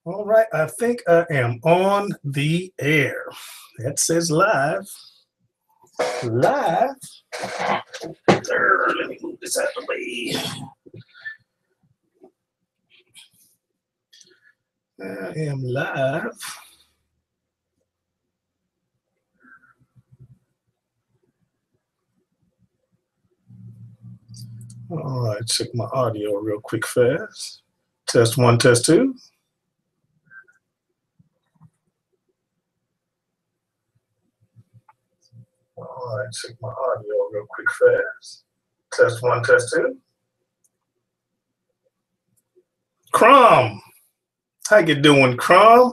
All right, I think I am on the air. That says live. Live. There, let me move this out of the way. I am live. All right, check my audio real quick fast. Test one, test two. All right, check my audio real quick fast. Test one, test two. Crom, how you doing, Crom?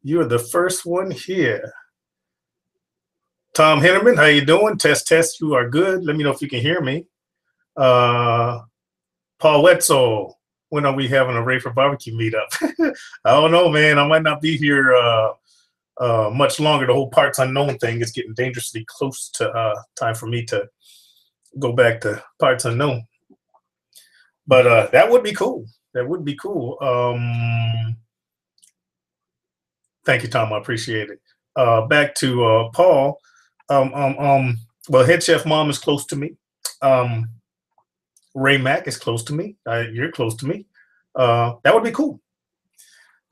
You're the first one here. Tom Henneman, how you doing? Test, test, you are good. Let me know if you can hear me. Paul Wetzel, when are we having a Rafer barbecue meetup? I don't know, man. I might not be here much longer. The whole parts unknown thing is getting dangerously close to time for me to go back to parts unknown. But that would be cool. That would be cool. Thank you, Tom. I appreciate it. Back to Paul. Well, Head Chef Mom is close to me. Ray Mack is close to me. You're close to me. That would be cool.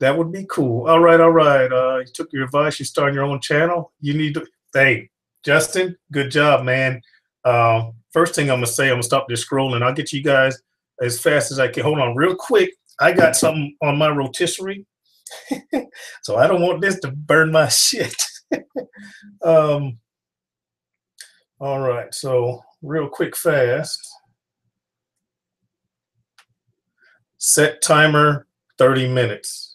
That would be cool. All right, all right. You took your advice. You're starting your own channel. You need to. Hey, Justin, good job, man. First thing I'm gonna say, I'm gonna stop this scrolling. I'll get you guys as fast as I can. Hold on, real quick. I got something on my rotisserie, so I don't want this to burn my shit. All right. So real quick, fast. Set timer 30 minutes.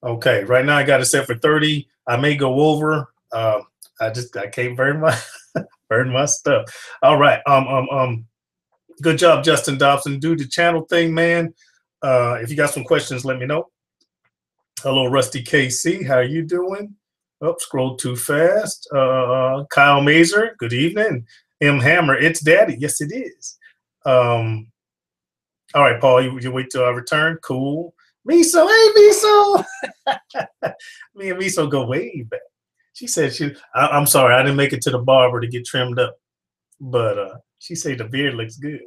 Okay, right now I got it set for 30. I may go over. I can't burn my burn my stuff. All right. Good job, Justin Dobson. Do the channel thing, man. If you got some questions, let me know. Hello, Rusty KC. How you doing? Oh, scroll too fast. Kyle Mazer. Good evening. M Hammer. It's Daddy. Yes, it is. All right, Paul, you wait till I return. Cool. Miso, hey, Miso. Me and Miso go way back. She said I'm sorry, I didn't make it to the barber to get trimmed up, but she said the beard looks good.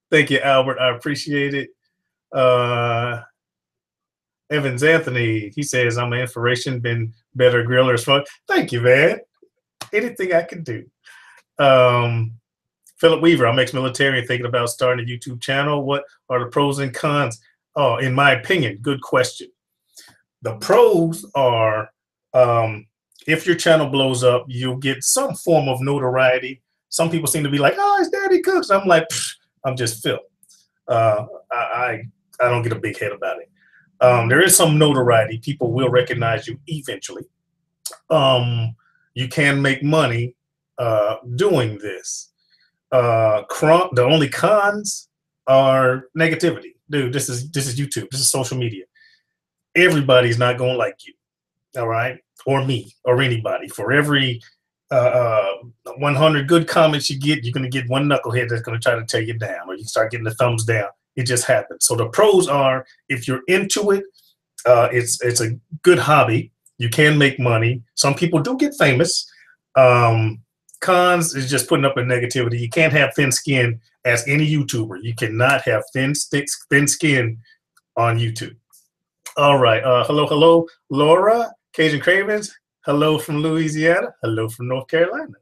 Thank you, Albert. I appreciate it. Evans Anthony, he says I'm an inspiration, been better grillers. Thank you, man. Anything I can do. Philip Weaver, I'm ex-military, thinking about starting a YouTube channel. What are the pros and cons? Oh, in my opinion, good question. The pros are if your channel blows up, you'll get some form of notoriety. Some people seem to be like, oh, it's Daddy Cooks. I'm like, I'm just Phil. I don't get a big head about it. There is some notoriety. People will recognize you eventually. You can make money doing this. The only cons are negativity. Dude, this is YouTube. This is social media. Everybody's not going to like you, all right? Or me, or anybody. For every 100 good comments you get, you're going to get one knucklehead that's going to try to tear you down, or you start getting the thumbs down. It just happens. So the pros are, if you're into it, it's a good hobby. You can make money. Some people do get famous. Cons is just putting up with negativity. You can't have thin skin as any YouTuber. You cannot have thin skin on YouTube. All right. Hello, Laura, Cajun Cravens. Hello from Louisiana. Hello from North Carolina.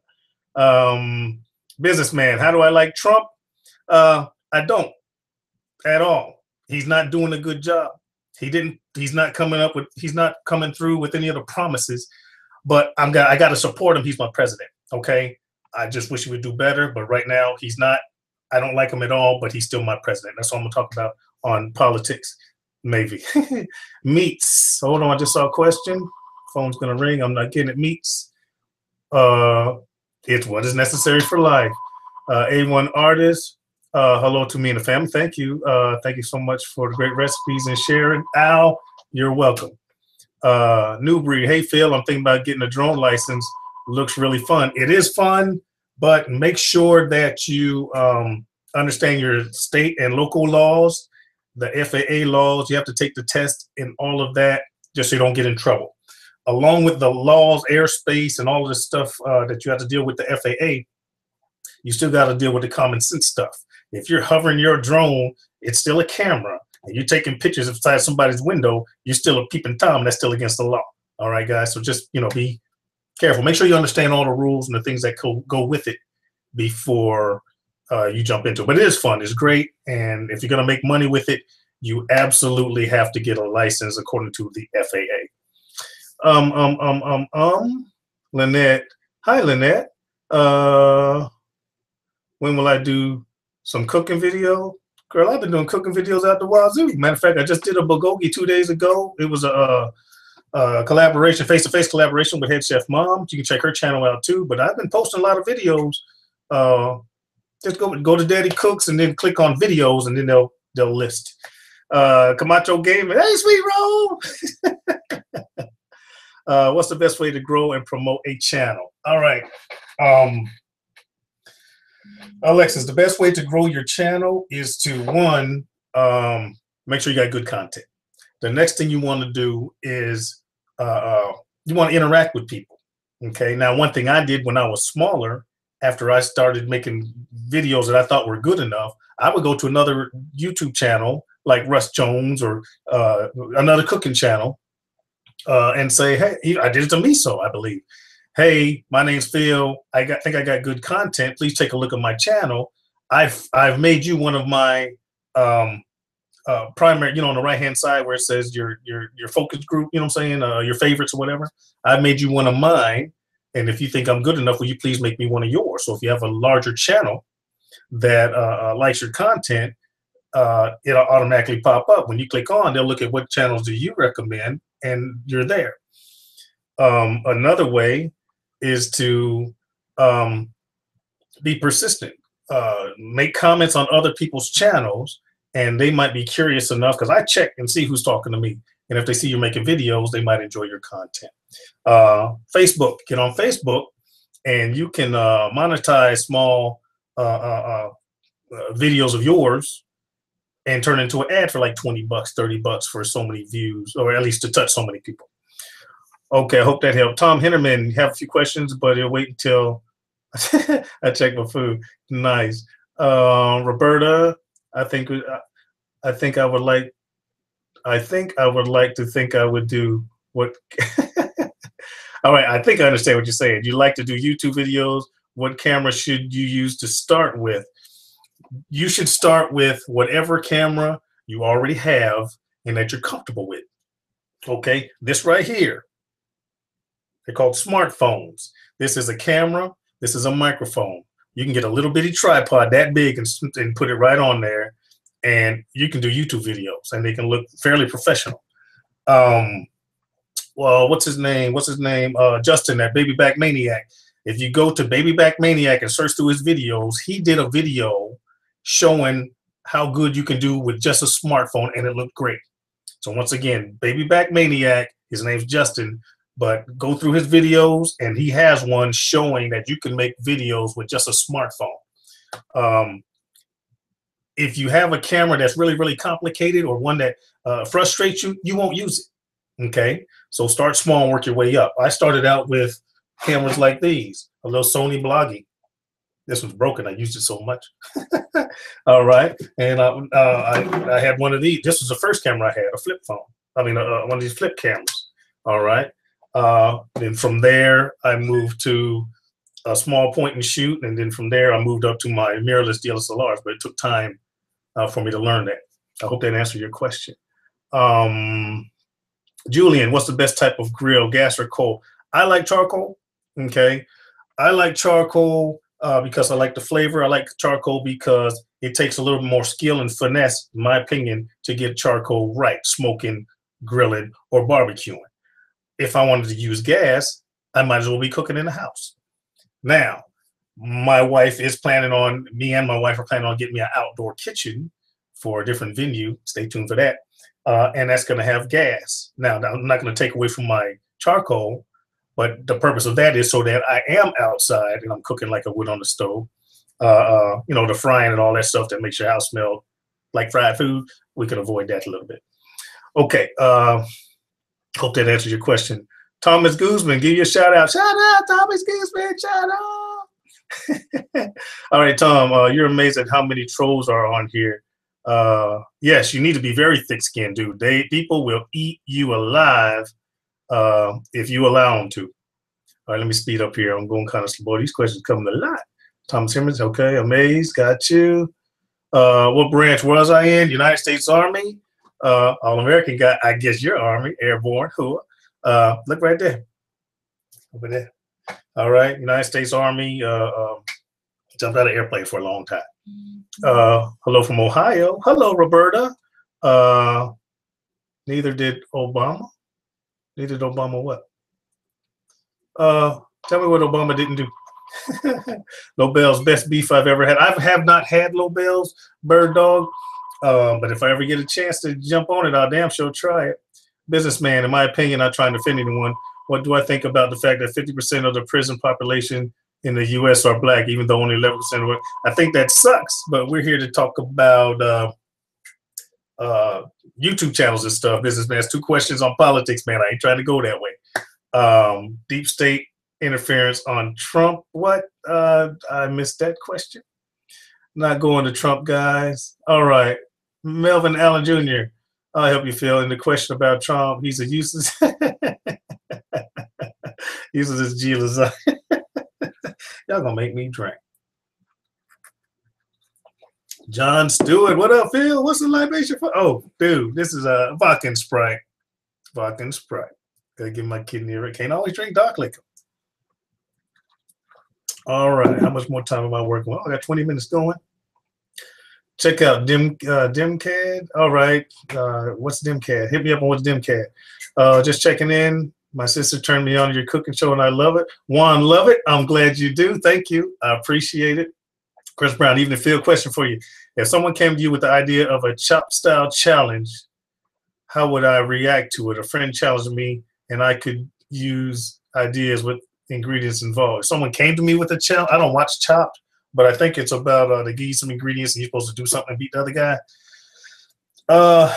Businessman, how do I like Trump? I don't at all. He's not doing a good job. He's not coming through with any of the promises. But I got to support him. He's my president. Okay. I just wish he would do better. But right now he's not. I don't like him at all. But he's still my president. That's all I'm gonna talk about on politics. Maybe. Meats. Hold on. I just saw a question. Phone's gonna ring. I'm not getting it. Meats. It's what is necessary for life. A1 artist. Hello to me and the family. Thank you. Thank you so much for the great recipes and sharing. Al, you're welcome. New breed. Hey Phil, I'm thinking about getting a drone license. Looks really fun. It is fun, but make sure that you understand your state and local laws, the FAA laws. You have to take the test and all of that just so you don't get in trouble. Along with the laws, airspace, and all of this stuff that you have to deal with the FAA, you still got to deal with the common sense stuff. If you're hovering your drone, it's still a camera, and you're taking pictures inside somebody's window, you're still a peeping Tom. That's still against the law. All right, guys. So just, be careful. Make sure you understand all the rules and the things that go with it before you jump into it. But it is fun. It's great. And if you're going to make money with it, you absolutely have to get a license according to the FAA. Lynette. Hi, Lynette. When will I do some cooking video? Girl, I've been doing cooking videos out the wazoo. Matter of fact, I just did a bulgogi 2 days ago. It was a collaboration, face-to-face collaboration with Head Chef Mom. You can check her channel out too. But I've been posting a lot of videos. Just go to Daddy Cooks and then click on videos, and then they'll list. Camacho Gaming. Hey, Sweet Roll. What's the best way to grow and promote a channel? All right. Alexis, the best way to grow your channel is to, one, make sure you got good content. The next thing you want to do is you want to interact with people. Okay. Now, one thing I did when I was smaller, after I started making videos that I thought were good enough, I would go to another YouTube channel like Russ Jones or another cooking channel and say, hey, I did it to Miso, I believe. Hey, my name's Phil. I think I got good content. Please take a look at my channel. I've made you one of my primary, on the right-hand side where it says your focus group, what I'm saying, your favorites or whatever. I've made you one of mine. And if you think I'm good enough, will you please make me one of yours? So if you have a larger channel that likes your content, it'll automatically pop up. When you click on, they'll look at what channels do you recommend, and you're there. Another way is to be persistent. Make comments on other people's channels, and they might be curious enough, because I check and see who's talking to me. And if they see you're making videos, they might enjoy your content. Facebook, get on Facebook, and you can monetize small videos of yours and turn into an ad for like $20, $30 for so many views, or at least to touch so many people. Okay, I hope that helped. Tom Hennerman, you have a few questions, but he'll wait until I check my food. Nice. Roberta, I think I would like to think I would do what. All right, I think I understand what you're saying. You like to do YouTube videos. What camera should you use to start with? You should start with whatever camera you already have and that you're comfortable with. Okay, this right here. They're called smartphones. This is a camera. This is a microphone. You can get a little bitty tripod that big and put it right on there, and you can do YouTube videos, and they can look fairly professional. Well, what's his name? Justin, that Baby Back Maniac. If you go to Baby Back Maniac and search through his videos, he did a video showing how good you can do with just a smartphone, and it looked great. So once again, Baby Back Maniac, his name's Justin, but go through his videos, and he has one showing that you can make videos with just a smartphone. If you have a camera that's really, really complicated, or one that frustrates you, you won't use it. Okay, so start small and work your way up. I started out with cameras like these, a little Sony Bloggy. This one's broken. I used it so much. All right, and I had one of these. This was the first camera I had, a flip phone. I mean, one of these flip cameras. All right. Then from there, I moved to a small point and shoot, and then from there, I moved up to my mirrorless DSLRs. But it took time for me to learn that. I hope that answered your question. Julian, what's the best type of grill, gas or coal? I like charcoal. Okay, I like charcoal because I like the flavor. I like charcoal because it takes a little more skill and finesse, in my opinion, to get charcoal right, smoking, grilling, or barbecuing. If I wanted to use gas, I might as well be cooking in the house. Now, my wife is planning on, me and my wife are planning on getting me an outdoor kitchen for a different venue. Stay tuned for that. And that's going to have gas. Now, I'm not going to take away from my charcoal, but the purpose of that is so that I am outside and I'm cooking like I would on the stove. the frying and all that stuff that makes your house smell like fried food. We could avoid that a little bit. Okay. Hope that answers your question. Thomas Guzman, give you a shout out. Shout out, Thomas Guzman. Shout out. All right, Tom, you're amazed at how many trolls are on here. Yes, you need to be very thick-skinned, dude. People will eat you alive if you allow them to. All right, let me speed up here. I'm going kind of slow. Boy, these questions coming a lot. Thomas Simmons, okay, amazed, got you. What branch was I in? United States Army. All-American guy, I guess your Army, airborne. Cool. Look right there. Over there. All right, United States Army. Jumped out of airplane for a long time. Hello from Ohio. Hello, Roberta. Neither did Obama. Neither did Obama what? Tell me what Obama didn't do. Lobel's best beef I've ever had. I have not had Lobel's bird dog, but if I ever get a chance to jump on it, I'll damn sure try it. Businessman, in my opinion, not trying to offend anyone, what do I think about the fact that 50% of the prison population in the U.S. are black, even though only 11% are? I think that sucks, but we're here to talk about YouTube channels and stuff. Businessman has 2 questions on politics, man. I ain't trying to go that way. Deep state interference on Trump. What? I missed that question. Not going to Trump, guys. All right. Melvin Allen Jr., I'll help you, Phil. In the question about Trump, he's a useless useless Jesus. Y'all gonna make me drink. John Stewart, what up, Phil? What's the libation for? Oh, dude, this is a vodka Sprite. Vodka Sprite. Gotta give my kidney a break. Can't always drink dark liquor. All right, how much more time am I working? Well, I got 20 minutes going. Check out Dimcad. All right, what's Dimcad? Hit me up on what's Dimcad. Just checking in. My sister turned me on to your cooking show, and I love it. Juan, love it. I'm glad you do. Thank you. I appreciate it. Chris Brown, even a field question for you. If someone came to you with the idea of a chop style challenge, how would I react to it? A friend challenged me, and I could use ideas with ingredients involved. If someone came to me with a challenge, I don't watch Chopped, but I think it's about they give you some ingredients and you're supposed to do something and beat the other guy. I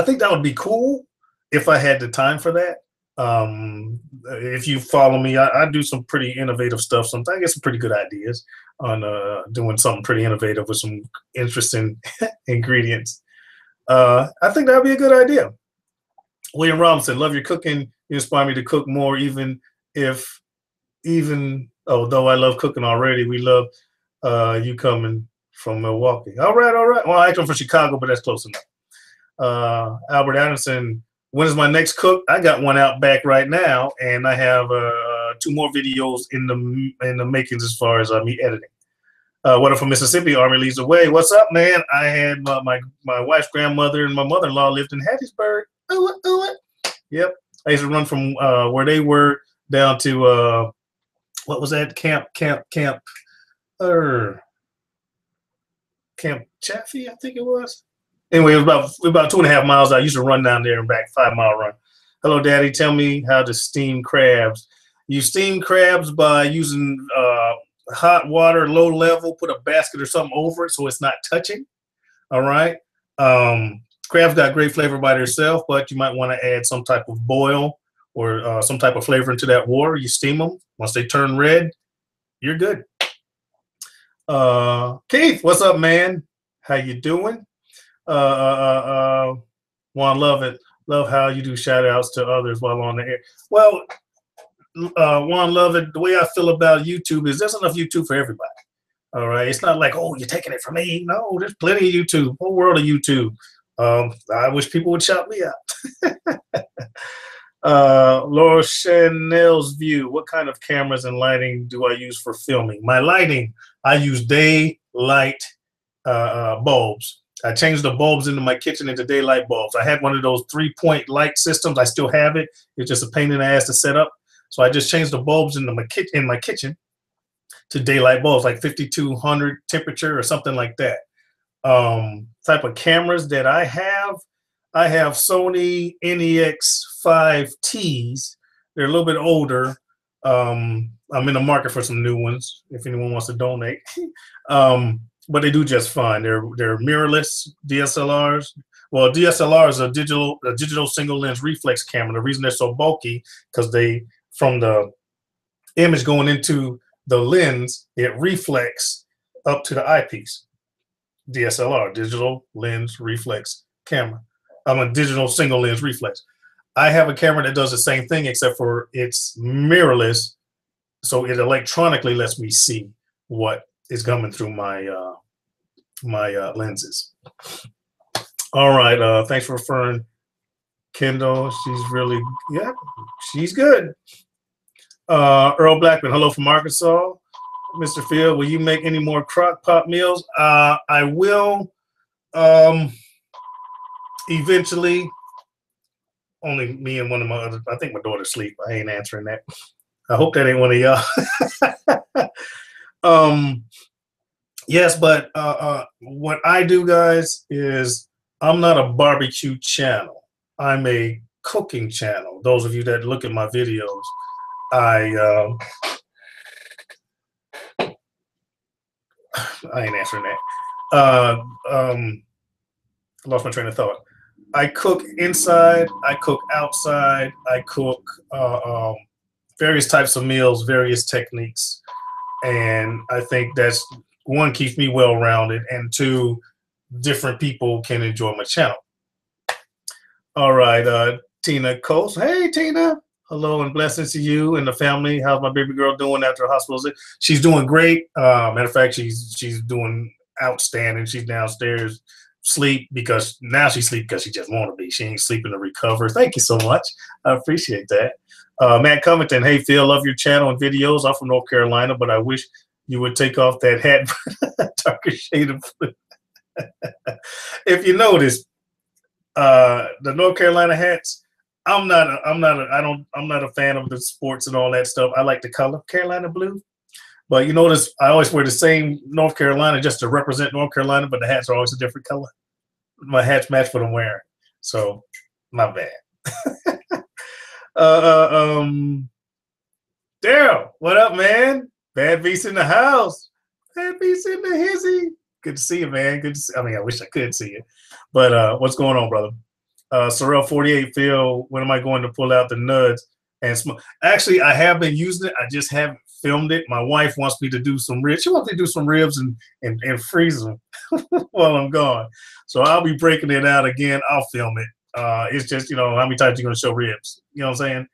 think that would be cool if I had the time for that. If you follow me, I do some pretty innovative stuff. Sometimes I get some pretty good ideas on doing something pretty innovative with some interesting ingredients. I think that would be a good idea. William Robinson, love your cooking. You inspire me to cook more, even although I love cooking already. We love you coming from Milwaukee. All right. Well, I come from Chicago, but that's close enough. Albert Anderson, when is my next cook? I got one out back right now, and I have 2 more videos in the makings as far as me editing. What if from Mississippi? Army leads the way. What's up, man? I had my wife's grandmother and my mother-in-law lived in Hattiesburg. Yep. I used to run from where they were down to what was that? Camp Chaffee, I think it was. Anyway, it was about 2.5 miles. I used to run down there and back, 5-mile run. Hello, Daddy. Tell me how to steam crabs. You steam crabs by using hot water, low level, put a basket or something over it so it's not touching. All right. Crabs got great flavor by themselves, but you might want to add some type of boil or some type of flavor into that water. You steam them. Once they turn red, you're good. Keith, what's up, man? How you doing? Juan, love it. Love how you do shout outs to others while on the air. Well, Juan, love it. The way I feel about YouTube is there's enough YouTube for everybody. All right. It's not like, oh, you're taking it from me. No, there's plenty of YouTube, whole world of YouTube. I wish people would shout me out. Laura Chanel's view. What kind of cameras and lighting do I use for filming? My lighting, I use daylight bulbs. I changed the bulbs into my kitchen into daylight bulbs. I had one of those 3-point light systems. I still have it. It's just a pain in the ass to set up. So I just changed the bulbs in my kitchen to daylight bulbs, like 5200 temperature or something like that. Type of cameras that I have Sony NEX 5Ts. They're a little bit older. I'm in the market for some new ones if anyone wants to donate. But they do just fine. They're mirrorless DSLRs. Well, DSLR is a digital single lens reflex camera. The reason they're so bulky because they from the image going into the lens, it reflects up to the eyepiece. DSLR, digital lens reflex camera. I'm a digital single lens reflex. I have a camera that does the same thing except for it's mirrorless, so it electronically lets me see what is coming through my lenses. All right, thanks for referring, Kendall. She's really, yeah, she's good. Earl Blackman, hello from Arkansas. Mr. Field, will you make any more crock pot meals? I will eventually. Only me and one of my other, I think my daughter's asleep. I ain't answering that. I hope that ain't one of y'all. Yes, but what I do, guys, is I'm not a barbecue channel. I'm a cooking channel. Those of you that look at my videos, I ain't answering that. I lost my train of thought. I cook inside, I cook outside, I cook various types of meals, various techniques. And I think that's, one, keeps me well-rounded, and two, different people can enjoy my channel. All right, Tina Coast. Hey, Tina. Hello and blessings to you and the family. How's my baby girl doing after hospital? She's doing great. Matter of fact, she's doing outstanding. She's downstairs sleep because now she sleep because she just want to be. She ain't sleeping to recover. Thank you so much. I appreciate that. Matt Covington. Hey, Phil, love your channel and videos. I'm from North Carolina, but I wish you would take off that hat, darker shade of blue. If you notice, the North Carolina hats, I'm not a fan of the sports and all that stuff. I like the color Carolina blue. But you notice I always wear the same North Carolina just to represent North Carolina, but the hats are always a different color. My hats match what I'm wearing. So not bad. Daryl, what up, man? Bad Beast in the house. Bad Beast in the hizzy. Good to see you, man. Good to see. I mean, I wish I could see you. But what's going on, brother? Sorrel 48, Phil, when am I going to pull out the nuts and smoke? Actually, I have been using it. I just haven't filmed it. My wife wants me to do some ribs. She wants me to do some ribs and freeze them while I'm gone. So I'll be breaking it out again. I'll film it. It's just, how many times you're going to show ribs? You know what I'm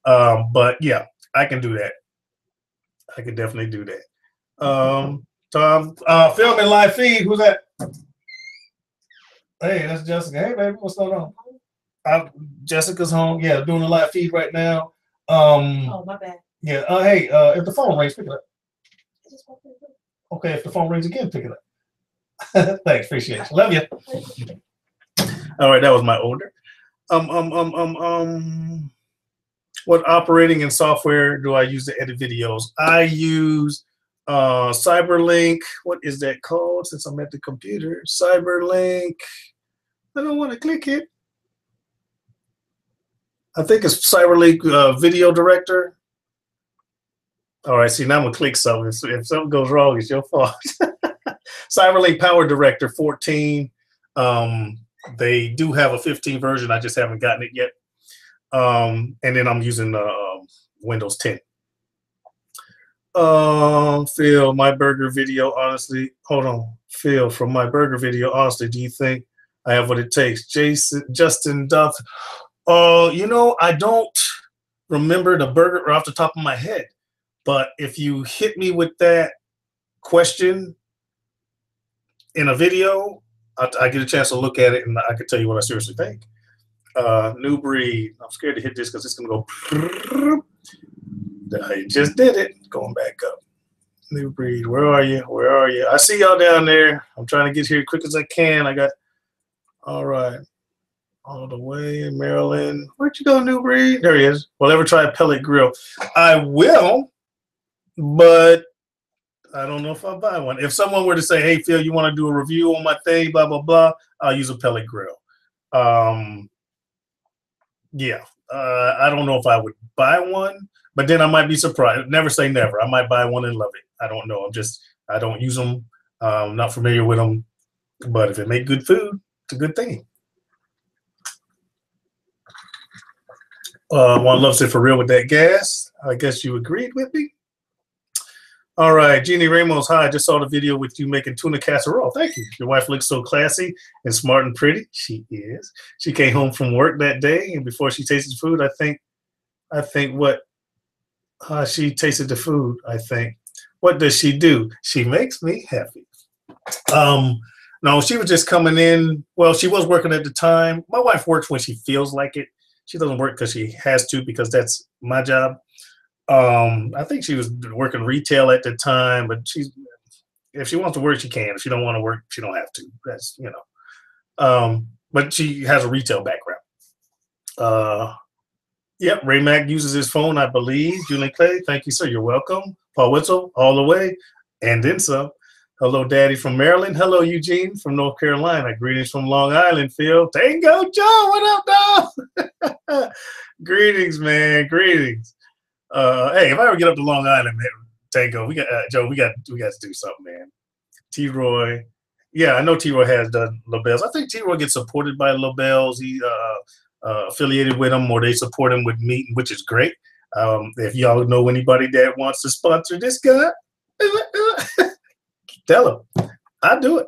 saying? But yeah, I can do that. I can definitely do that. Tom, filming live feed. Who's that? Hey, that's Jessica. Hey, baby, what's going on? Jessica's home. Yeah, doing a live feed right now. Oh, my bad. Yeah. Hey, if the phone rings, pick it up. Okay, if the phone rings again, pick it up. Thanks, appreciate it. Love you. All right, that was my order. What operating and software do I use to edit videos? I use Cyberlink. What is that called? Since I'm at the computer, Cyberlink. I don't want to click it. I think it's Cyberlink Video Director. All right, see, now I'm gonna click something. If something goes wrong, it's your fault. Cyberlink Power Director 14. They do have a 15 version. I just haven't gotten it yet. And then I'm using Windows 10. Phil, my burger video, honestly, hold on. Phil, from my burger video, honestly, do you think I have what it takes? Justin Duff. I don't remember the burger right off the top of my head. But if you hit me with that question in a video, I get a chance to look at it and I can tell you what I seriously think. New breed. I'm scared to hit this because it's going to go. I just did it. Going back up. New breed. Where are you? Where are you? I see y'all down there. I'm trying to get here as quick as I can. All right. All the way in Maryland. Where'd you go, New breed? There he is. Will ever try a pellet grill? I will. But I don't know if I'll buy one. If someone were to say, hey, Phil, you want to do a review on my thing, blah, blah, blah, I'll use a pellet grill. Yeah. I don't know if I would buy one, But then I might be surprised. Never say never. I might buy one and love it. I don't know. I don't use them. I'm not familiar with them. But if it make good food, it's a good thing. One loves it for real with that gas. I guess you agreed with me. All right, Jeannie Ramos, hi. I just saw the video with you making tuna casserole. Thank you. Your wife looks so classy and smart and pretty. She is. She came home from work that day, and before she tasted the food, I think what she tasted the food. I think. What does she do? She makes me happy. No, she was just coming in. Well, she was working at the time. My wife works when she feels like it. She doesn't work because she has to, because that's my job. I think she was working retail at the time, but if she wants to work, she can. If she don't want to work, she don't have to. That's, you know. But she has a retail background. Yep, Ray Mack uses his phone, I believe. Julian Clay, thank you, sir. You're welcome. Paul Witzel, all the way, and then some. Hello, Daddy from Maryland. Hello, Eugene from North Carolina. Greetings from Long Island, Phil. Tango Joe, what up, dog? Greetings, man. Greetings. Hey, if I ever get up to Long Island, man, Tango, Joe, we got to do something, man. T-Roy. Yeah, I know T-Roy has done LaBelle's. I think T-Roy gets supported by LaBelle's. He affiliated with them, or they support him with meat, which is great. If y'all know anybody that wants to sponsor this guy, tell him. I'll do it.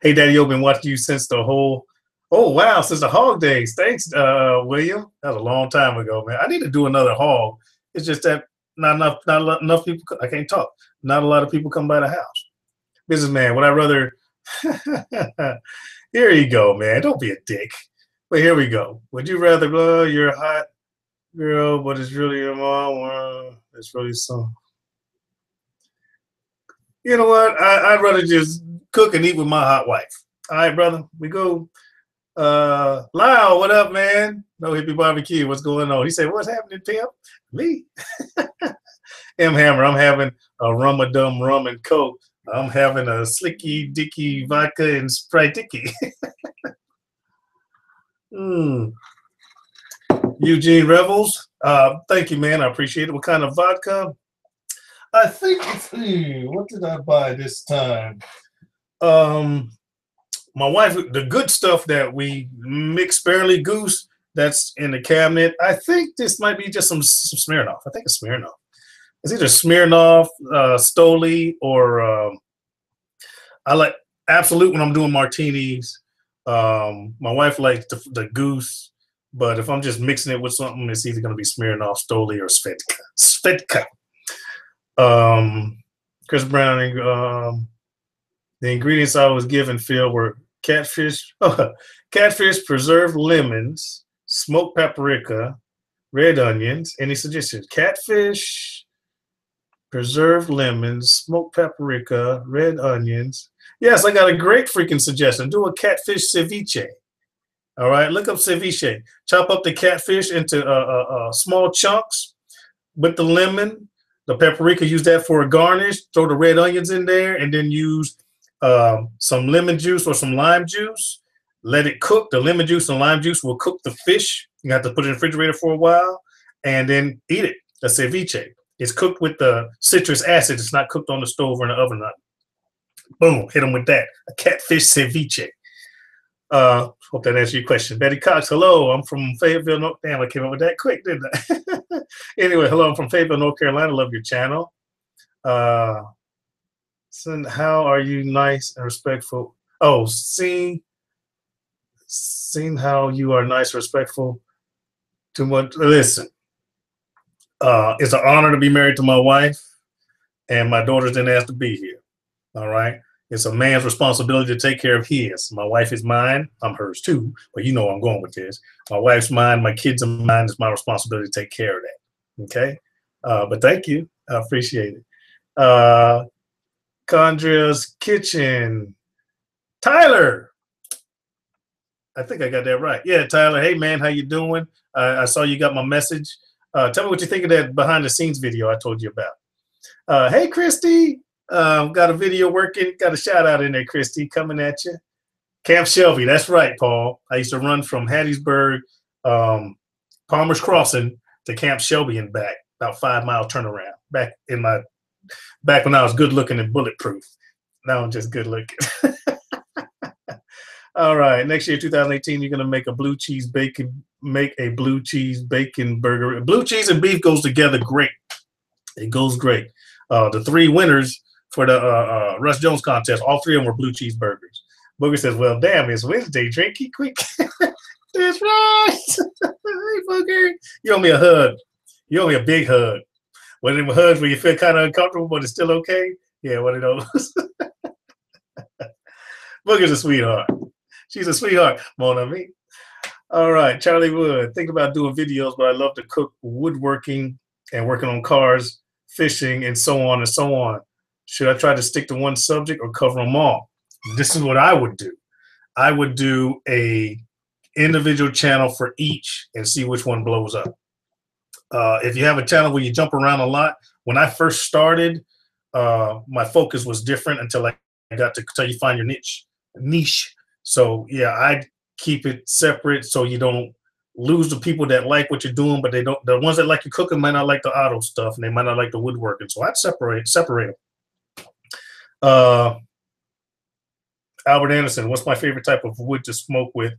Hey, Daddy, I've been watching you since the whole, since the hog days. Thanks, William. That was a long time ago, man. I need to do another hog. It's just that not enough people, I can't talk. Not a lot of people come by the house. Businessman, would I rather, here you go, man. Don't be a dick. But here we go. Would you rather, you're a hot girl, but it's really your mom, it's really some. You know what? I'd rather just cook and eat with my hot wife. All right, brother. We go. Lyle, what up, man? No Hippie Barbecue. What's going on? He said, what's happening, Pimp? Me. M. Hammer, I'm having a rum-a-dum rum and coke. I'm having a slicky dicky vodka and Sprite dicky. Eugene Revels. Thank you, man. I appreciate it. What kind of vodka? I think it's, what did I buy this time? My wife, the good stuff that we mix Sparely Goose, that's in the cabinet. I think this might be just some Smirnoff. I think it's Smirnoff. It's either Smirnoff, Stoli, or I like Absolute when I'm doing martinis. My wife likes the Goose, but if I'm just mixing it with something, it's either going to be Smirnoff, Stoli, or Svedka. Chris Browning, the ingredients I was given, Phil, were catfish, preserved lemons, smoked paprika, red onions. Any suggestions? Catfish, preserved lemons, smoked paprika, red onions. Yes, I got a great freaking suggestion. Do a catfish ceviche. All right, look up ceviche. Chop up the catfish into small chunks with the lemon, the paprika. Use that for a garnish. Throw the red onions in there, and then use some lemon juice or some lime juice. Let it cook. The lemon juice and lime juice will cook the fish. You have to put it in the refrigerator for a while, and then eat it. A ceviche. It's cooked with the citrus acid. It's not cooked on the stove or in the oven. Boom, hit them with that. A catfish ceviche. Hope that answers your question. Betty Cox, hello. I'm from Fayetteville, North. Damn, I came up with that quick, didn't I? Anyway, hello. I'm from Fayetteville, North Carolina. Love your channel. Son, how are you nice and respectful? Oh, seeing how you are nice and respectful to what? Listen, it's an honor to be married to my wife, and my daughters didn't ask to be here. All right. It's a man's responsibility to take care of his. My wife is mine. I'm hers too. But you know where I'm going with this. My wife's mine. My kids are mine. It's my responsibility to take care of that. Okay. But thank you. I appreciate it. Condra's Kitchen. Tyler. I think I got that right. Yeah, Tyler. Hey, man. How you doing? I saw you got my message. Tell me what you think of that behind the scenes video I told you about. Hey, Christy. Got a video working. Got a shout out in there, Christy, coming at you. Camp Shelby, that's right, Paul. I used to run from Hattiesburg, Palmer's Crossing to Camp Shelby and back, about 5 mile turnaround. Back when I was good looking and bulletproof. Now I'm just good looking. All right, next year, 2018, you're gonna make a blue cheese bacon burger. Blue cheese and beef goes together great. It goes great. The 3 winners for the Russ Jones contest, all 3 of them were blue cheese burgers. Booger says, "Well, damn, it's Wednesday. Drink it quick." That's right. Hey, Booger, you owe me a hug. You owe me a big hug. One of them hugs where you feel kind of uncomfortable, but it's still okay. Yeah, one of those. Booger's a sweetheart. She's a sweetheart, mon ami. All right, Charlie Wood. Think about doing videos, but I love to cook woodworking and working on cars, fishing, and so on and so on. Should I try to stick to one subject or cover them all? This is what I would do. I would do a individual channel for each and see which one blows up. If you have a channel where you jump around a lot, when I first started, my focus was different until I got to you find your niche. So yeah, I'd keep it separate so you don't lose the people that like what you're doing, but the ones that like your cooking might not like the auto stuff and they might not like the woodworking. So I'd separate them. Albert Anderson, what's my favorite type of wood to smoke with?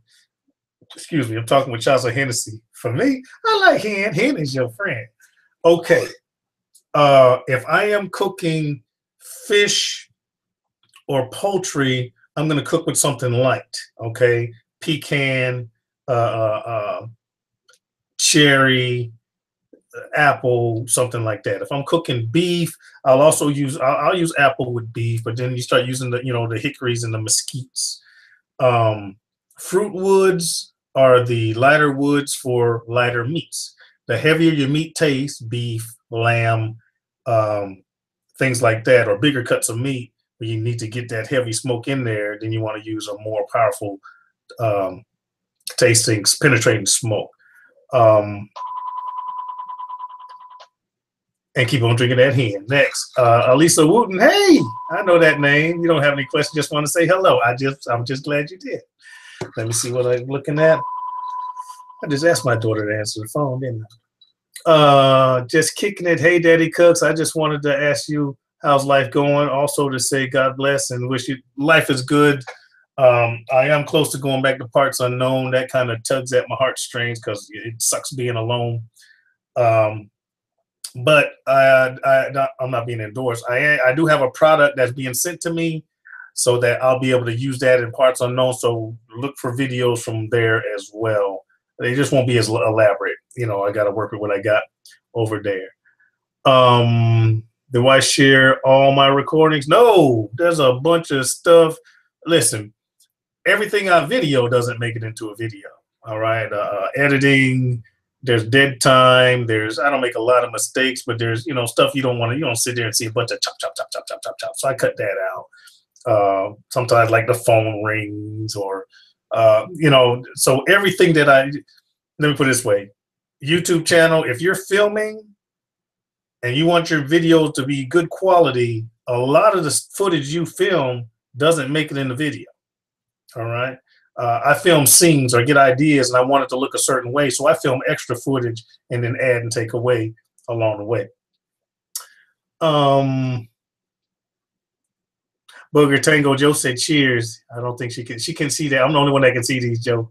Excuse me, I'm talking with Chaucer Hennessy. For me, I like Hen. Hen is your friend. Okay. If I am cooking fish or poultry, I'm going to cook with something light. Okay. Pecan, cherry, apple, something like that. If I'm cooking beef, I'll use apple with beef, but then you start using the hickories and the mesquites. Fruit woods are the lighter woods for lighter meats. The heavier your meat tastes, beef, lamb, things like that, or bigger cuts of meat, where you need to get that heavy smoke in there, then you want to use a more powerful tasting, penetrating smoke. And keep on drinking that hen. Next, Elisa Wooten. Hey, I know that name. You don't have any questions, just want to say hello. I'm just glad you did. Let me see what I'm looking at. I just asked my daughter to answer the phone, didn't I? Just kicking it. Hey, Daddy Cooks. I just wanted to ask you, how's life going? Also to say God bless and wish you life is good. I am close to going back to Parts Unknown. That kind of tugs at my heartstrings because it sucks being alone. But I'm not being endorsed. I do have a product that's being sent to me so that I'll be able to use that in Parts Unknown. So look for videos from there as well. They just won't be as elaborate. I got to work with what I got over there. Do I share all my recordings? No, there's a bunch of stuff. Listen, everything I video doesn't make it into a video. All right. Editing, there's dead time. I don't make a lot of mistakes, but there's, stuff you don't sit there and see a bunch of chop, chop, chop, chop, chop, chop, chop. So I cut that out. Sometimes like the phone rings or, so everything that let me put it this way, YouTube channel, if you're filming and you want your videos to be good quality, a lot of the footage you film doesn't make it in the video. All right. I film scenes or get ideas and I want it to look a certain way. So I film extra footage and then add and take away along the way. Booger Tango Joe said cheers. I don't think she can see that. I'm the only one that can see these, Joe.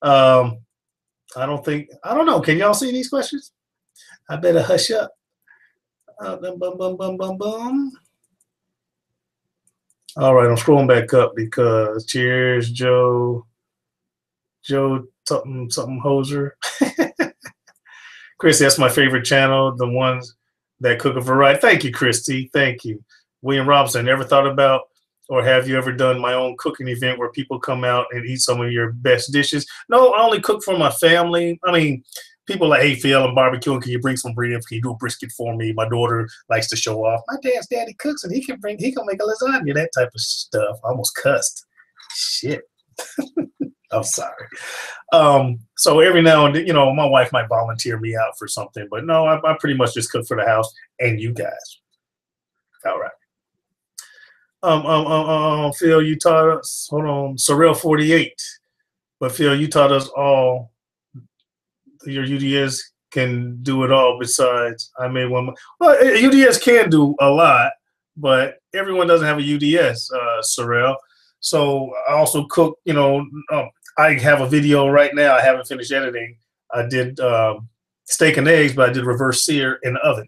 I don't know. Can y'all see these questions? I better hush up. All right, I'm scrolling back up because cheers, Joe something Hoser. Christy, that's my favorite channel, the ones that cook a variety. Thank you, Christy. Thank you. William Robinson, ever thought about or have you ever done my own cooking event where people come out and eat some of your best dishes? No, I only cook for my family. I mean, people like, hey, Phil, I'm barbecuing. Can you bring some ribs? Can you do a brisket for me? My daughter likes to show off. My daddy cooks and he can make a lasagna, that type of stuff. I almost cussed. Shit. I'm sorry. So every now and then, my wife might volunteer me out for something, but no, I pretty much just cook for the house and you guys. All right. Phil, you taught us, hold on, Sorrel 48. But Phil, you taught us all your UDS can do it all. Besides, I made one. Well, UDS can do a lot, but everyone doesn't have a UDS, Sorrel. So I also cook. I have a video right now. I haven't finished editing. I did steak and eggs, but I did reverse sear in the oven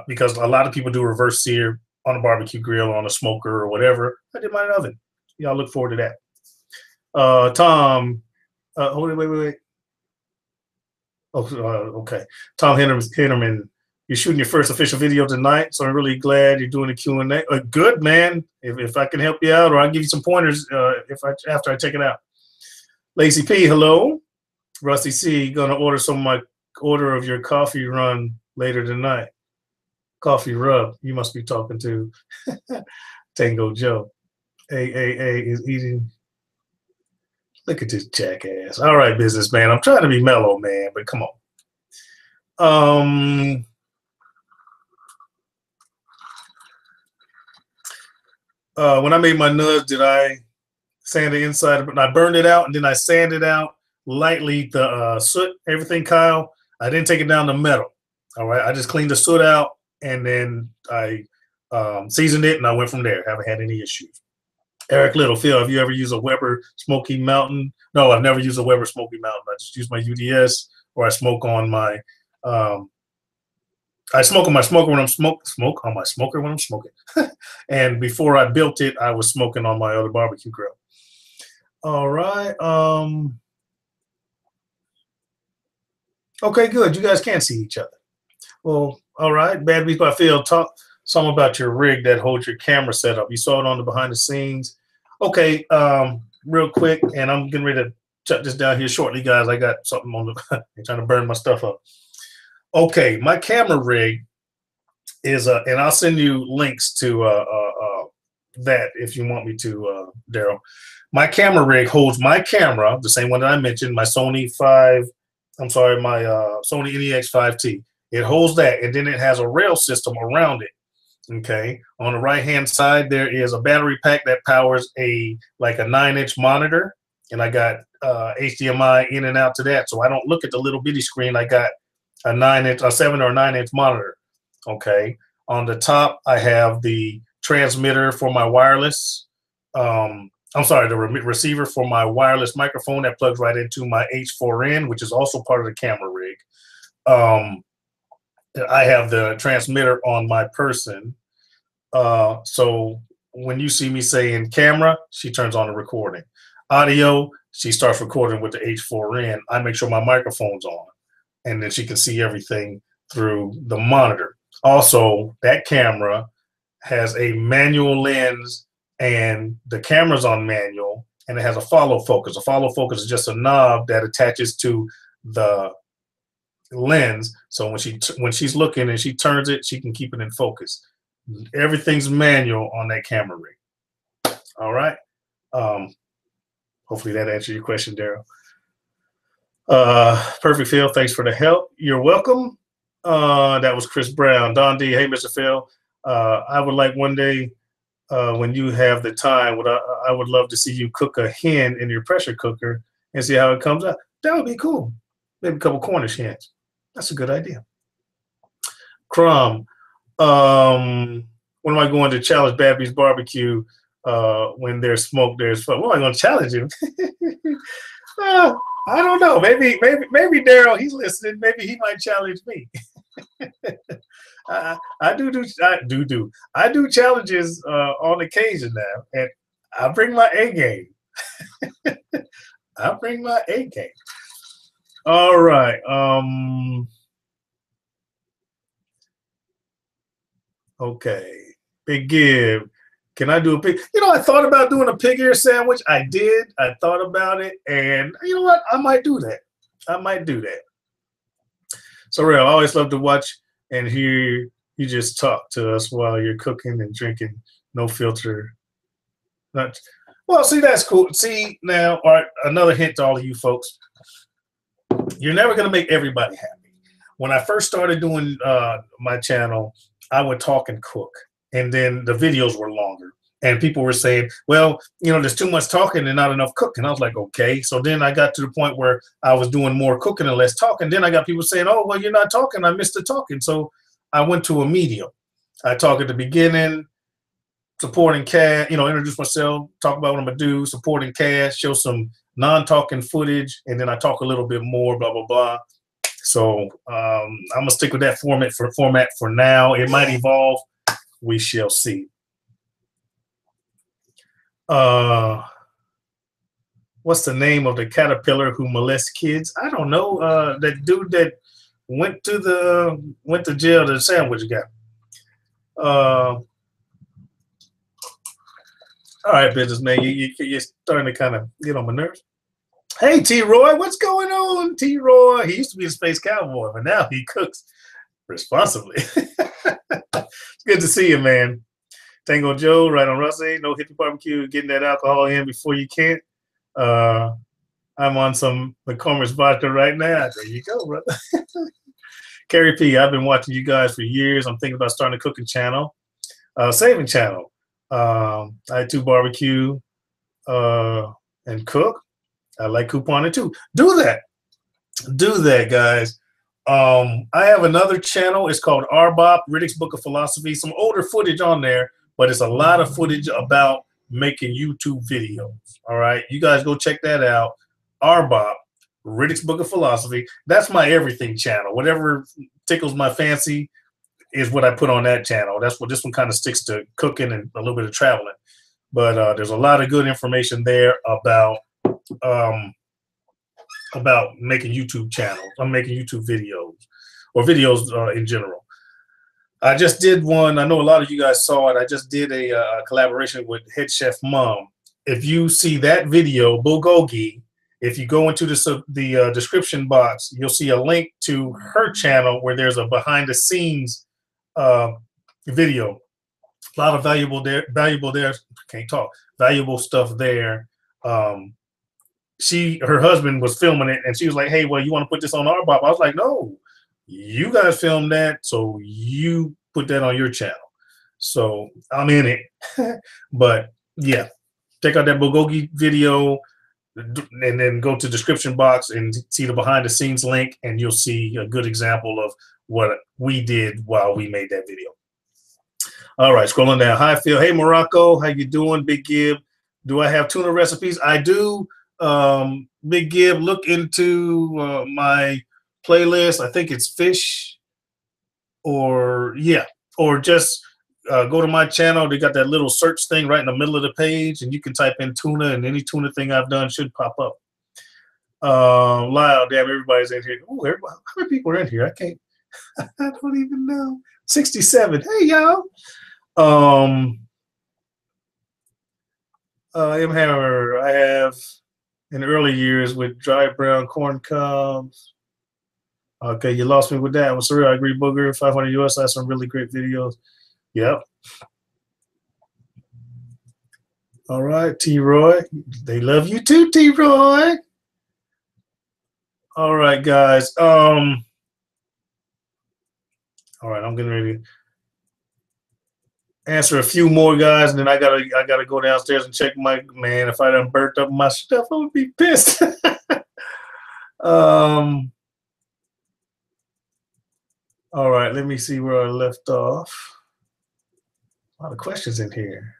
because a lot of people do reverse sear on a barbecue grill, or on a smoker, or whatever. I did mine in the oven. Y'all look forward to that. Tom, wait. Oh, okay. Tom Hinnerman, you're shooting your first official video tonight, so I'm really glad you're doing the Q&A. Good, man. If I can help you out, or I'll give you some pointers after I take it out. Lacey P, hello. Rusty C, gonna order some of my order of your coffee run later tonight. Coffee rub. You must be talking to Tango Joe. AAA is eating. Look at this jackass. All right, businessman. I'm trying to be mellow, man, but come on. When I made my nuts, did I sand the inside? And I burned it out, and then I sanded out lightly the soot, everything, Kyle. I didn't take it down to metal. All right. I just cleaned the soot out, and then I seasoned it, and I went from there. Haven't had any issues. Eric Little, Phil, have you ever used a Weber Smoky Mountain? No, I've never used a Weber Smoky Mountain. I just use my UDS, or I smoke on my I smoke on my smoker when I'm smoke on my smoker when I'm smoking. And before I built it, I was smoking on my other barbecue grill. All right. Okay, good. You guys can see each other. Well, all right. Bad Beef by Phil, talk some about your rig that holds your camera setup. You saw it on the behind the scenes. Okay, real quick, and I'm getting ready to shut this down here shortly, guys. I got something on the I'm trying to burn my stuff up. Okay, my camera rig is and I'll send you links to that if you want me to, Daryl. My camera rig holds my camera, the same one that I mentioned, my Sony my Sony NEX5T. It holds that, and then it has a rail system around it. Okay, on the right hand side there is a battery pack that powers like a 9-inch monitor, and I got HDMI in and out to that, so I don't look at the little bitty screen. I got a 7 or 9-inch monitor. Okay, on the top I have the transmitter for my wireless. I'm sorry, the receiver for my wireless microphone that plugs right into my H4n, which is also part of the camera rig. I have the transmitter on my person. So when you see me saying camera, she turns on the recording. Audio, she starts recording with the H4n. I make sure my microphone's on, and then she can see everything through the monitor. Also, that camera has a manual lens, and the camera's on manual, and it has a follow focus. A follow focus is just a knob that attaches to the lens, so when she's looking and she turns it, she can keep it in focus. Everything's manual on that camera rig. All right. Hopefully that answers your question, Daryl. Perfect, Phil. Thanks for the help. You're welcome. That was Chris Brown. Don D. Hey, Mr. Phil. I would like one day when you have the time, I would love to see you cook a hen in your pressure cooker and see how it comes out. That would be cool. Maybe a couple Cornish hens. That's a good idea. Crumb. When am I going to challenge Bad Beast Barbecue? When there's smoke, there's fun. What am I going to challenge him? I don't know. Maybe Daryl, he's listening. Maybe he might challenge me. I do challenges on occasion now, and I bring my A game. I bring my A game. All right. Okay. Big Give. Can I do a pig? I thought about doing a pig ear sandwich. I did. I thought about it, and you know what? I might do that. So, real, I always love to watch and hear you just talk to us while you're cooking and drinking. No filter. Well, see, that's cool. See, now, all right, another hint to all of you folks. You're never going to make everybody happy. When I first started doing my channel, I would talk and cook, and then the videos were longer. And people were saying, well, there's too much talking and not enough cooking. I was like, okay. So then I got to the point where I was doing more cooking and less talking. Then I got people saying, oh, well, you're not talking. I missed the talking. So I went to a medium. I talk at the beginning, supporting cash, introduce myself, talk about what I'm going to do, supporting cash, show some non-talking footage, and then I talk a little bit more, blah, blah, blah. So I'm going to stick with that format for now. It might evolve. We shall see. What's the name of the caterpillar who molests kids? I don't know. That dude that went to jail, the sandwich guy. All right, businessman, you're starting to kind of get on my nerves. Hey, T-Roy, what's going on, T-Roy? He used to be a space cowboy, but now he cooks responsibly. It's good to see you, man. Tango Joe, right on Rusty, no hippie barbecue, getting that alcohol in before you can't. I'm on some McCormick's vodka right now. There you go, brother. Carrie P, I've been watching you guys for years. I'm thinking about starting a cooking channel, saving channel. I too barbecue and cook. I like couponing too. Do that, guys. I have another channel. It's called RBOP, Riddick's Book of Philosophy. Some older footage on there, but it's a lot of footage about making YouTube videos. All right, you guys go check that out. RBOP, Riddick's Book of Philosophy. That's my everything channel. Whatever tickles my fancy is what I put on that channel. That's what this one kind of sticks to, cooking and a little bit of traveling. But there's a lot of good information there about making YouTube channels. I'm making YouTube videos or videos in general. I just did one. I know a lot of you guys saw it. I just did a collaboration with Head Chef Mom. If you see that video, bulgogi, if you go into the description box, you'll see a link to her channel where there's a behind the scenes video. A lot of valuable stuff there. Her husband was filming it, and she was like, hey, well, you want to put this on our Bob? I was like, no, you guys filmed that, so you put that on your channel. So I'm in it. But yeah, check out that bulgogi video and then go to description box and see the behind the scenes link, and you'll see a good example of what we did while we made that video. All right, scrolling down. Hi, Phil. Hey, Morocco. How you doing? Big Gib. Do I have tuna recipes? I do. Big Gib, look into my playlist. I think it's fish or just go to my channel. They got that little search thing right in the middle of the page, and you can type in tuna, and any tuna thing I've done should pop up. Loud, damn, everybody's in here. Oh, how many people are in here? I can't. I don't even know. 67. Hey, y'all. M Hammer, I have in early years with dry brown corn cobs. Okay, you lost me with that. Well, sorry, I agree, Booger. 500 US has some really great videos. Yep. All right, T-Roy. They love you too, T-Roy. All right, guys. All right, I'm getting ready to answer a few more, guys, and then I gotta go downstairs and check my man. If I done burnt up my stuff, I would be pissed. All right, let me see where I left off. A lot of questions in here.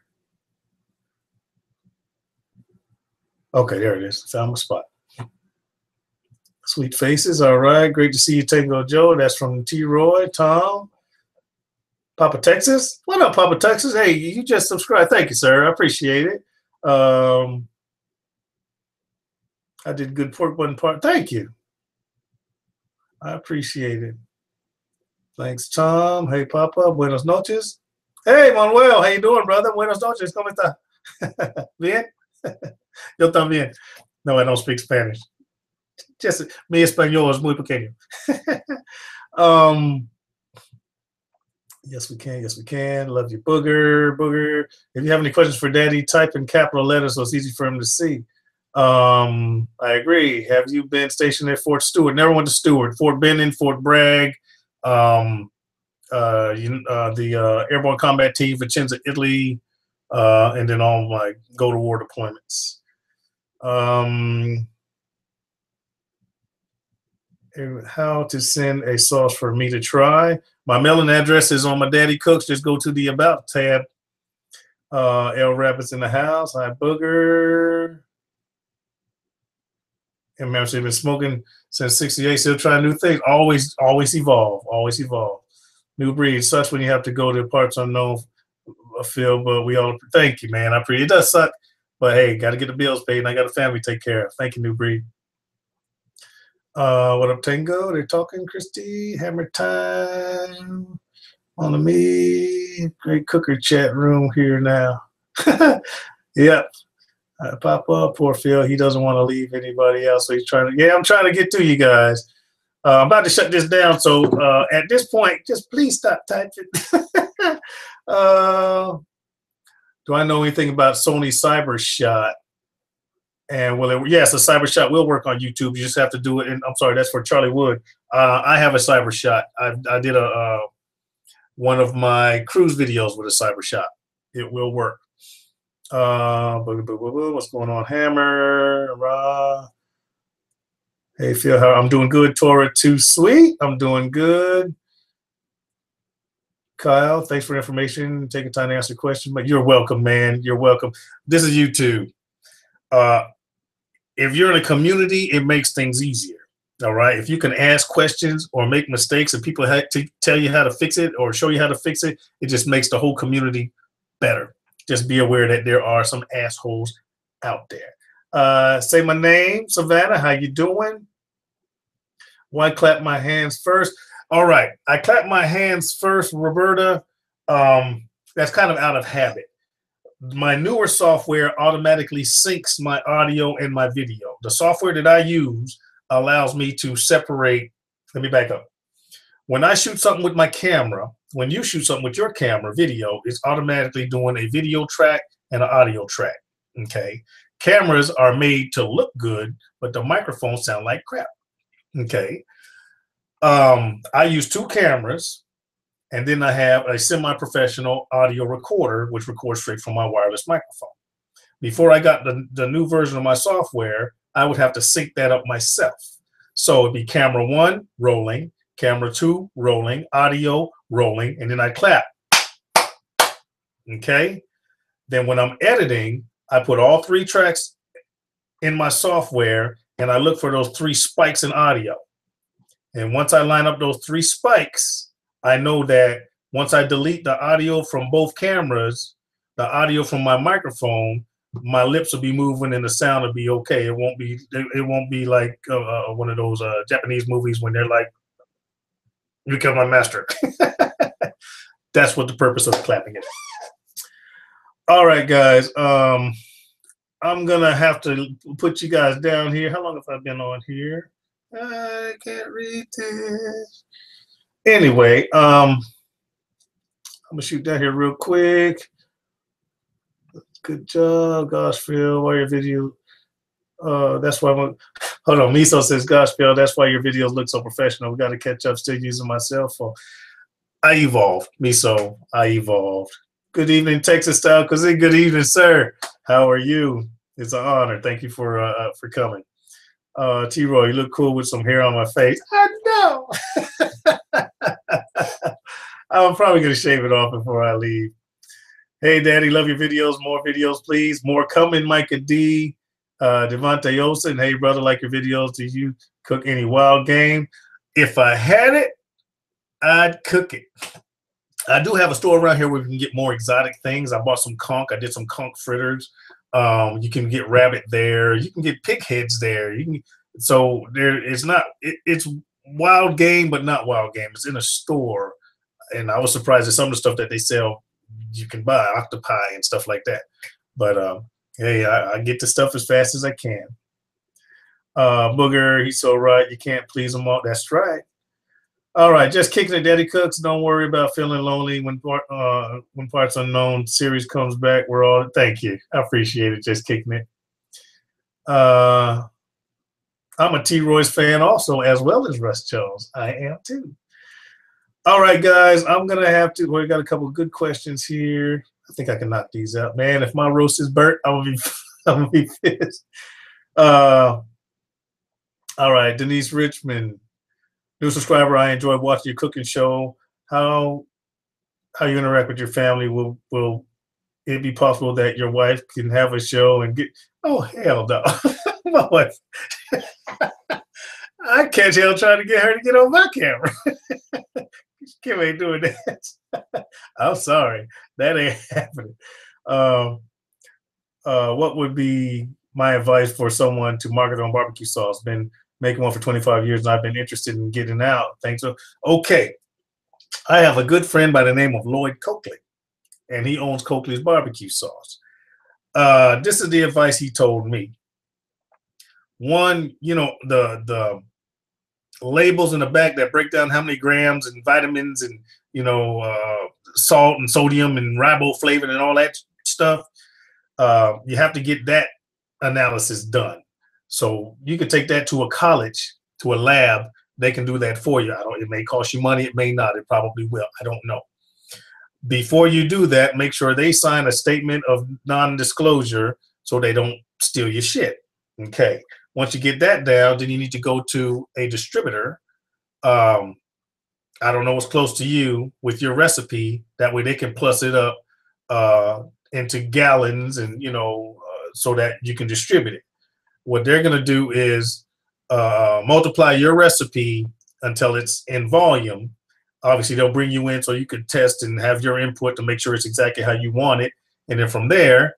Okay, there it is. Found my spot. Sweet faces. All right, great to see you, Tango Joe. That's from T-Roy, Tom. Papa Texas? What up, Papa Texas? Hey, you just subscribed. Thank you, sir. I appreciate it. I did good pork bun part. Thank you. I appreciate it. Thanks, Tom. Hey, Papa. Buenos noches. Hey, Manuel. How you doing, brother? Buenos noches. ¿Cómo está? Bien? Yo también. No, I don't speak Spanish. Just mi español es muy pequeño. Yes, we can. Yes, we can. Love you, Booger. Booger. If you have any questions for Daddy, type in capital letters so it's easy for him to see. I agree. Have you been stationed at Fort Stewart? Never went to Stewart. Fort Benning, Fort Bragg, the Airborne Combat Team, Vicenza, Italy. and then all my go to war deployments. How to send a sauce for me to try. My mailing address is on my Daddy Cooks. Just go to the About tab. L Rabbit's in the house. Hi, Booger. And remember, she's been smoking since '68. Still trying new things. Always evolve. Always evolve. New breed. Sucks when you have to go to parts unknown field, but we all thank you, man. I appreciate it. It does suck, but hey, got to get the bills paid, and I got a family to take care of. Thank you, New breed. What up, Tango? They're talking, Christy. Hammer time on the me. Great cooker chat room here now. Yep. Pop up. Poor Phil. He doesn't want to leave anybody else, so he's trying to. Yeah, I'm trying to get to you guys. I'm about to shut this down, so at this point, just please stop typing. Do I know anything about Sony CyberShot? And will it? Yes, a CyberShot will work on YouTube. You just have to do it. And I'm sorry, that's for Charlie Wood. I have a CyberShot. I did one of my cruise videos with a CyberShot. It will work. What's going on, Hammer? Hey, Phil, how I'm doing good. Tora, too sweet. I'm doing good. Kyle, thanks for the information. Taking time to answer questions, but you're welcome, man. You're welcome. This is YouTube. If you're in a community, it makes things easier. All right. If you can ask questions or make mistakes and people have to tell you how to fix it or show you how to fix it, it just makes the whole community better. Just be aware that there are some assholes out there. Say my name, Savannah. How you doing? Why clap my hands first? All right. I clap my hands first, Roberta. That's kind of out of habit. My newer software automatically syncs my audio and my video. The software that I use allows me to separate. Let me back up. When I shoot something with my camera, when you shoot something with your camera, video, it's automatically doing a video track and an audio track. Okay. Cameras are made to look good, but the microphones sound like crap. Okay. I use two cameras. And then I have a semi-professional audio recorder, which records straight from my wireless microphone. Before I got the new version of my software, I would have to sync that up myself. So it'd be camera 1 rolling, camera 2 rolling, audio rolling, and then I clap. Okay? Then when I'm editing, I put all 3 tracks in my software, and I look for those 3 spikes in audio. And once I line up those 3 spikes, I know that once I delete the audio from both cameras, the audio from my microphone, my lips will be moving and the sound will be okay. It won't be like one of those Japanese movies when they're like, "You killed my master." That's what the purpose of clapping is. All right, guys. I'm gonna have to put you guys down here. How long have I been on here? I can't read this. Anyway, I'm gonna shoot down here real quick. Good job, gosh, Phil. Why your video? That's why hold on. Miso says, "Gosh, Phil, that's why your videos look so professional. We got to catch up. Still using my cell phone." I evolved, Miso. I evolved. Good evening, Texas style. Cause good evening, sir. How are you? It's an honor. Thank you for coming. T-Roy, you look cool with some hair on my face. I know. I'm probably going to shave it off before I leave. Hey, Daddy, love your videos. More videos, please. More coming, Micah D. Devontae Olsen. Hey, brother, like your videos. Do you cook any wild game? If I had it, I'd cook it. I do have a store around here where we can get more exotic things. I bought some conch. I did some conch fritters. You can get rabbit there. You can get pig heads there. So there, it's not. It's wild game, but not wild game. It's in a store. And I was surprised at some of the stuff that they sell you can buy, octopi and stuff like that. But hey, I get the stuff as fast as I can. Booger, he's so right. You can't please them all. That's right. All right, just kicking it, Daddy Cooks. Don't worry about feeling lonely when Parts Unknown series comes back. We're all thank you. I appreciate it. Just kicking it. I'm a T. Royce fan also, as well as Russ Jones. I am too. All right, guys, I'm gonna have to. We got a couple of good questions here. I think I can knock these out, man. If my roast is burnt, I'm gonna be pissed. All right, Denise Richmond, new subscriber. I enjoy watching your cooking show. How you interact with your family? Will it be possible that your wife can have a show and get? Oh hell no, my wife. I catch hell trying to get her to get on my camera. Kim ain't doing that. I'm sorry, that ain't happening. What would be my advice for someone to market on barbecue sauce? Been making one for 25 years, and I've been interested in getting out. Thanks. Okay, I have a good friend by the name of Lloyd Coakley, and he owns Coakley's barbecue sauce. This is the advice he told me. One, you know, the labels in the back that break down how many grams and vitamins and, you know, salt and sodium and riboflavin and all that stuff. You have to get that analysis done. So you could take that to a college, to a lab. They can do that for you. It may cost you money. It may not. It probably will. I don't know. Before you do that, make sure they sign a statement of non-disclosure so they don't steal your shit. Okay. Once you get that down, then you need to go to a distributor. I don't know what's close to you with your recipe. That way they can plus it up into gallons and, you know, so that you can distribute it. What they're going to do is multiply your recipe until it's in volume. Obviously, they'll bring you in so you can test and have your input to make sure it's exactly how you want it. And then from there,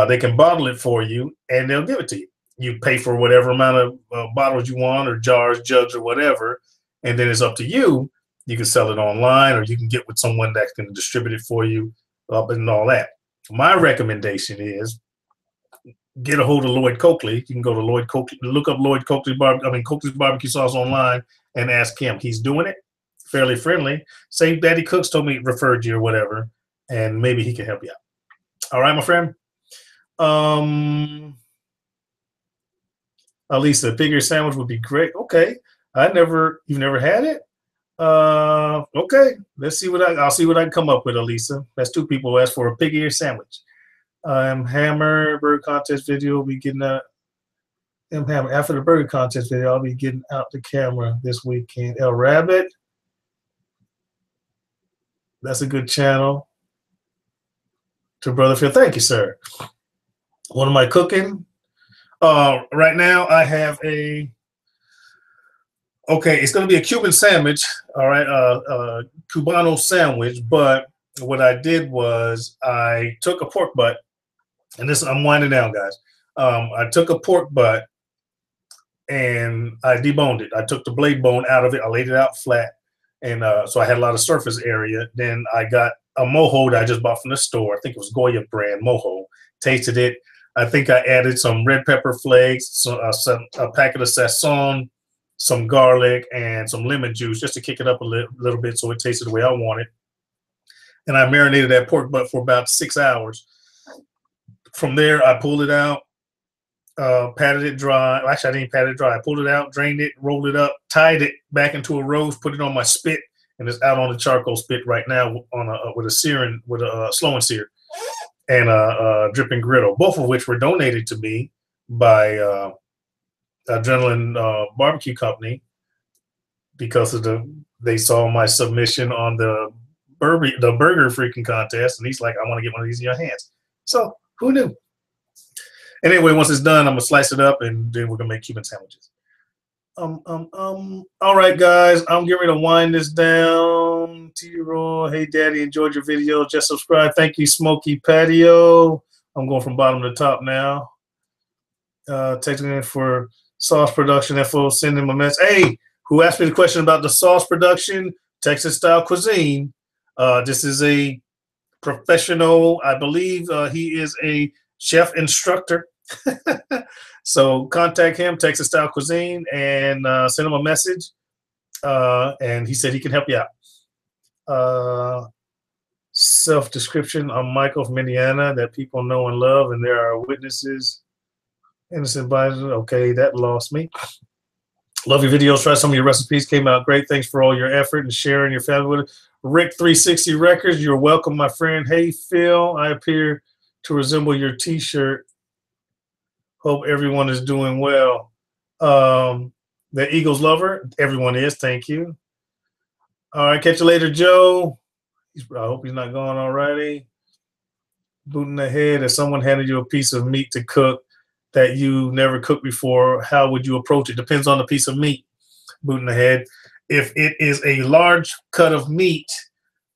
they can bottle it for you and they'll give it to you. You pay for whatever amount of bottles you want, or jars, jugs, or whatever, and then it's up to you. You can sell it online, or you can get with someone that can distribute it for you, and all that. My recommendation is get a hold of Lloyd Coakley. You can go to Lloyd Coakley, look up Lloyd Coakley, Coakley's barbecue sauce online, and ask him. He's doing it, fairly friendly. Say Daddy Cooks told me, referred you or whatever, and maybe he can help you out. All right, my friend. Elisa, a bigger sandwich would be great. Okay, you've never had it. Okay, let's see I'll see what I can come up with, Elisa. That's two people who asked for a pig ear sandwich. Hammer burger contest video will be getting out. Hammer after the burger contest video, I'll be getting out the camera this weekend. El Rabbit, that's a good channel. To Brother Phil, thank you, sir. What am I cooking? Right now I have it's going to be a Cuban sandwich, all right, Cubano sandwich. But what I did was I took a pork butt, and I'm winding down, guys. I took a pork butt and I deboned it. I took the blade bone out of it. I laid it out flat, and so I had a lot of surface area. Then I got a mojo that I just bought from the store. I think it was Goya brand mojo. Tasted it. I think I added some red pepper flakes, a packet of sazon, some garlic, and some lemon juice just to kick it up a little bit so it tasted the way I want it. And I marinated that pork butt for about 6 hours. From there, I pulled it out, patted it dry. Actually, I didn't pat it dry. I pulled it out, drained it, rolled it up, tied it back into a roast, put it on my spit, and it's out on the charcoal spit right now with a slow and sear and a dripping griddle, both of which were donated to me by Adrenaline Barbecue Company because they saw my submission on the burger freaking contest, and he's like, I want to get one of these in your hands. So who knew? Anyway, once it's done, I'm gonna slice it up, and then we're gonna make Cuban sandwiches. All right, guys, I'm getting ready to wind this down. T-Roy, hey, Daddy, enjoyed your video. Just subscribe. Thank you, Smoky Patio. I'm going from bottom to top now. Texting in for sauce production info. Send him a message. Hey, who asked me the question about the sauce production? Texas style cuisine. This is a professional. I believe he is a chef instructor. So contact him, Texas Style Cuisine, and send him a message. And he said he can help you out. Self-description, I'm Michael from Indiana that people know and love, and there are witnesses. Innocent bystanders. Okay, that lost me. Love your videos. Try some of your recipes. Came out great. Thanks for all your effort and sharing your family with it. Rick 360 Records, you're welcome, my friend. Hey, Phil, I appear to resemble your T-shirt. Hope everyone is doing well. The Eagles lover, everyone is. Thank you. All right, catch you later, Joe. I hope he's not gone already. Booting ahead. If someone handed you a piece of meat to cook that you never cooked before, how would you approach it? Depends on the piece of meat. Booting ahead. If it is a large cut of meat,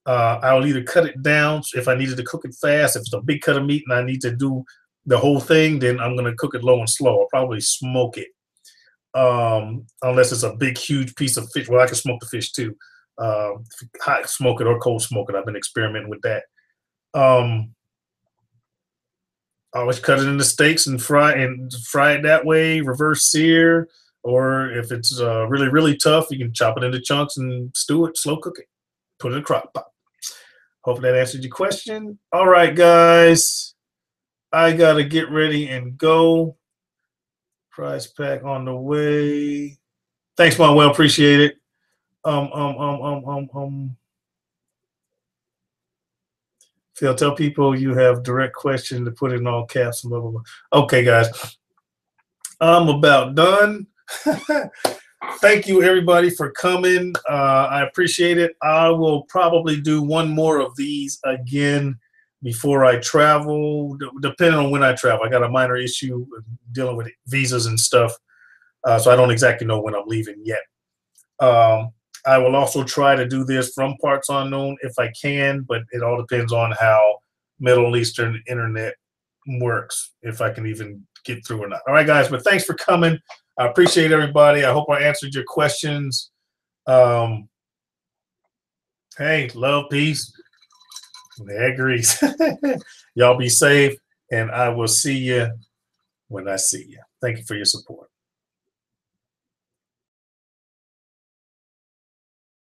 I'll either cut it down if I needed to cook it fast. If it's a big cut of meat and I need to do the whole thing, then I'm going to cook it low and slow. I'll probably smoke it. Unless it's a big, huge piece of fish. Well, I can smoke the fish too. Hot smoke it or cold smoke it. I've been experimenting with that. Always cut it into steaks and fry it that way, reverse sear. Or if it's really, really tough, you can chop it into chunks and stew it, slow cook it. Put it in a crock pot. Hope that answered your question. All right, guys. I got to get ready and go. Prize pack on the way. Thanks, Manuel. Appreciate it. Phil, tell people you have direct question to put in all caps. Blah, blah, blah. Okay, guys. I'm about done. Thank you, everybody, for coming. I appreciate it. I will probably do one more of these again before I travel, depending on when I travel. I got a minor issue dealing with visas and stuff, so I don't exactly know when I'm leaving yet. I will also try to do this from parts unknown if I can, but it all depends on how Middle Eastern internet works, if I can even get through or not. All right, guys, but thanks for coming. I appreciate everybody. I hope I answered your questions. Hey, love, peace, and grease. Y'all be safe, and I will see you when I see you. Thank you for your support.